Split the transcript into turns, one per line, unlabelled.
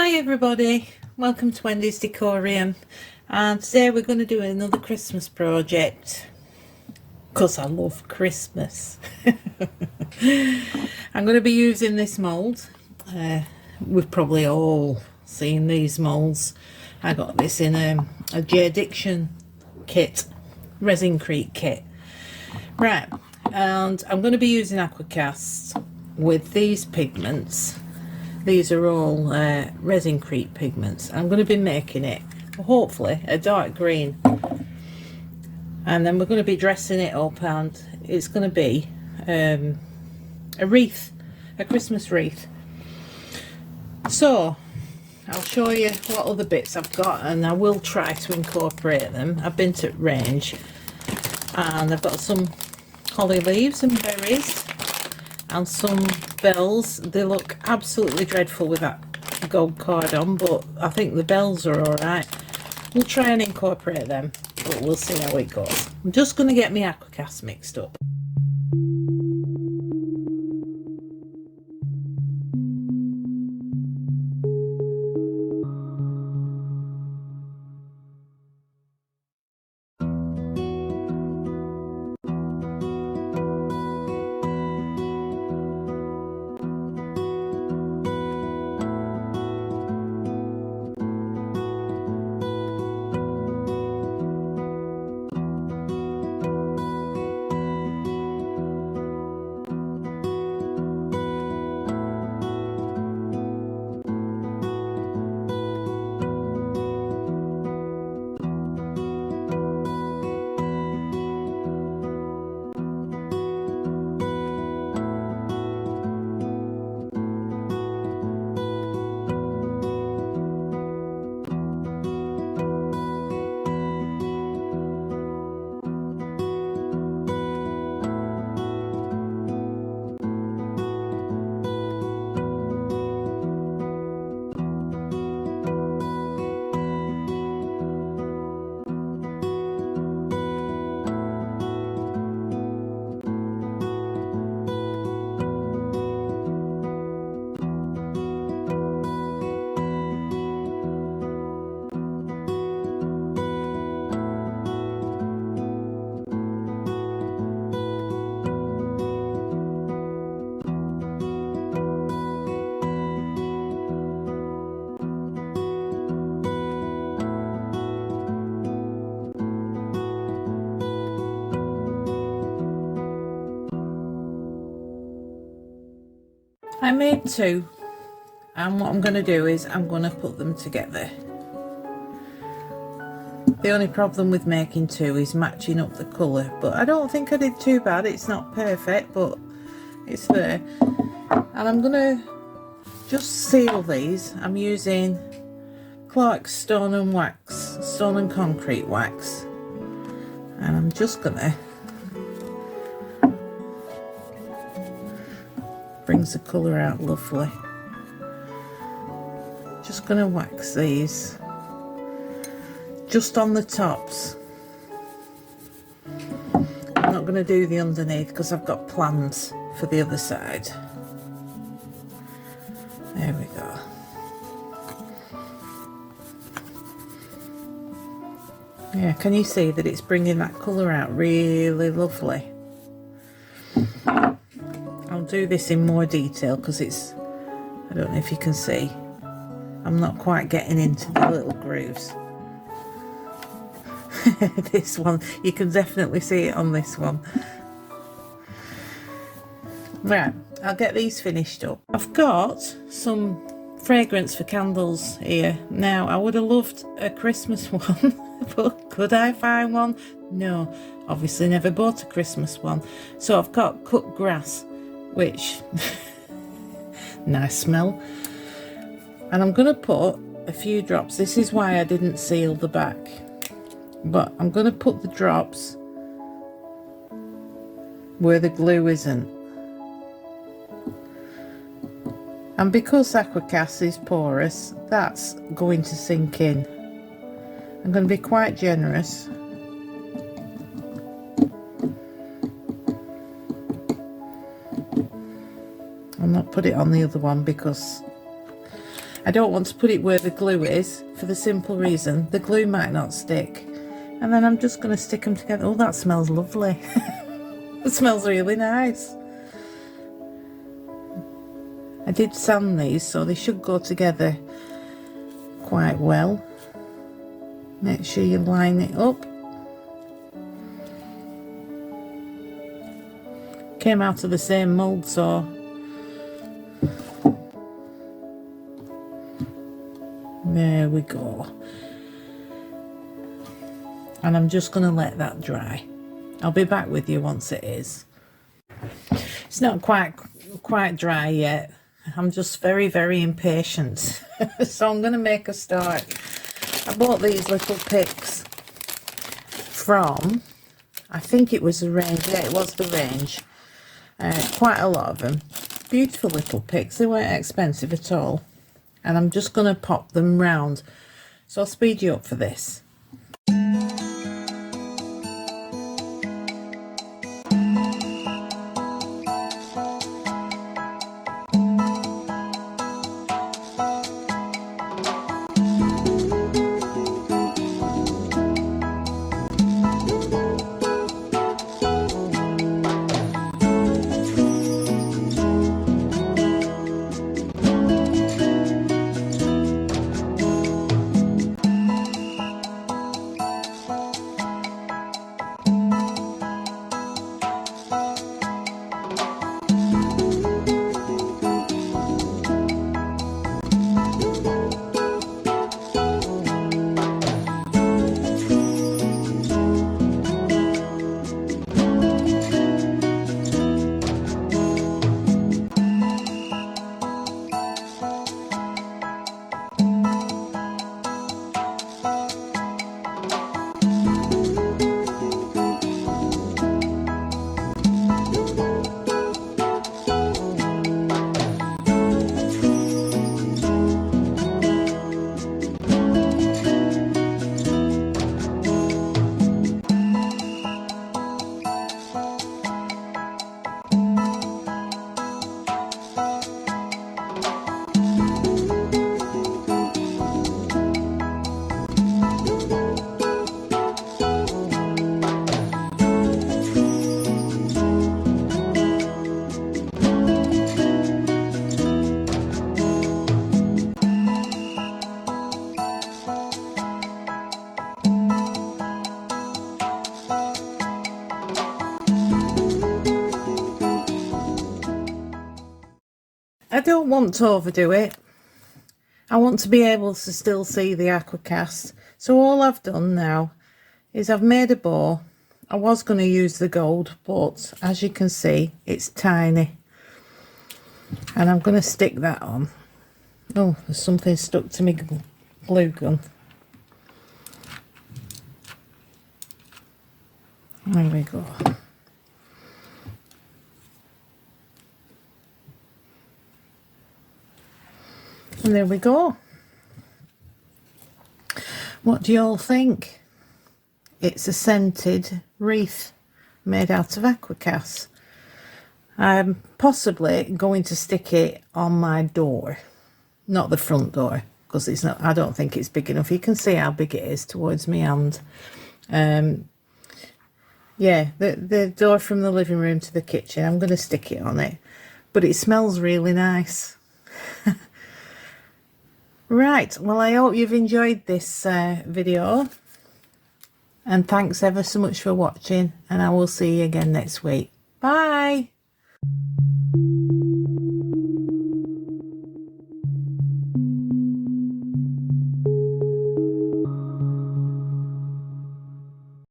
Hi everybody, welcome to Wendy's Decorium, and today we're going to do another Christmas project because I love Christmas. I'm going to be using this mould. We've probably all seen these moulds. I got this in a J Diction kit, resin creek kit. Right, and I'm going to be using aquacast with these pigments. These are all resin creek pigments. I'm going to be making it, hopefully, a dark green. And then we're going to be dressing it up, and it's going to be a wreath, a Christmas wreath. So, I'll show you what other bits I've got, and I will try to incorporate them. I've been to range, and I've got some holly leaves and berries, and some bells. They look absolutely dreadful with that gold card on, but I think the bells are alright. We'll try and incorporate them, but we'll see how it goes. I'm just going to get my aquacast mixed up. I made two, and what I'm going to do is I'm going to put them together. The only problem with making two is matching up the colour, but I don't think I did too bad. It's not perfect, but it's there. And I'm going to just seal these. I'm using Clark's Stone and Concrete wax, and I'm just going to brings the colour out lovely. Just going to wax these just on the tops. I'm not going to do the underneath because I've got plans for the other side. There we go. Yeah, can you see that it's bringing that colour out really lovely? I'll do this in more detail because it's, I don't know if you can see, I'm not quite getting into the little grooves. This one, you can definitely see it on this one. Right, I'll get these finished up. I've got some fragrance for candles here. Now, I would have loved a Christmas one, but could I find one? No, obviously never bought a Christmas one. So I've got cut grass, which nice smell, and I'm going to put a few drops. This is why I didn't seal the back, but I'm going to put the drops where the glue isn't, and because aquacast is porous, that's going to sink in. I'm going to be quite generous. I'll not put it on the other one because I don't want to put it where the glue is for the simple reason the glue might not stick. And then I'm just going to stick them together. Oh, that smells lovely. It smells really nice. I did sand these, so they should go together quite well. Make sure you line it up. Came out of the same mould, so there we go. And I'm just going to let that dry. I'll be back with you once it is. It's not quite dry yet. I'm just very, very impatient. So I'm going to make a start. I bought these little picks from, I think it was the range. Yeah, it was the range. Quite a lot of them. Beautiful little picks. They weren't expensive at all. And I'm just going to pop them round. So I'll speed you up for this. I don't want to overdo it. I want to be able to still see the aquacast. So all I've done now is I've made a bow. I was going to use the gold, but as you can see, it's tiny. And I'm going to stick that on. Oh, there's something stuck to my glue gun. There we go. And there we go. What do you all think? It's a scented wreath made out of aquacast. I'm possibly going to stick it on my door, not the front door, because it's not. I don't think it's big enough. You can see how big it is towards me hand. Yeah, the door from the living room to the kitchen. I'm going to stick it on it, but it smells really nice. Right, well, I hope you've enjoyed this video, and thanks ever so much for watching, and I will see you again next week. Bye.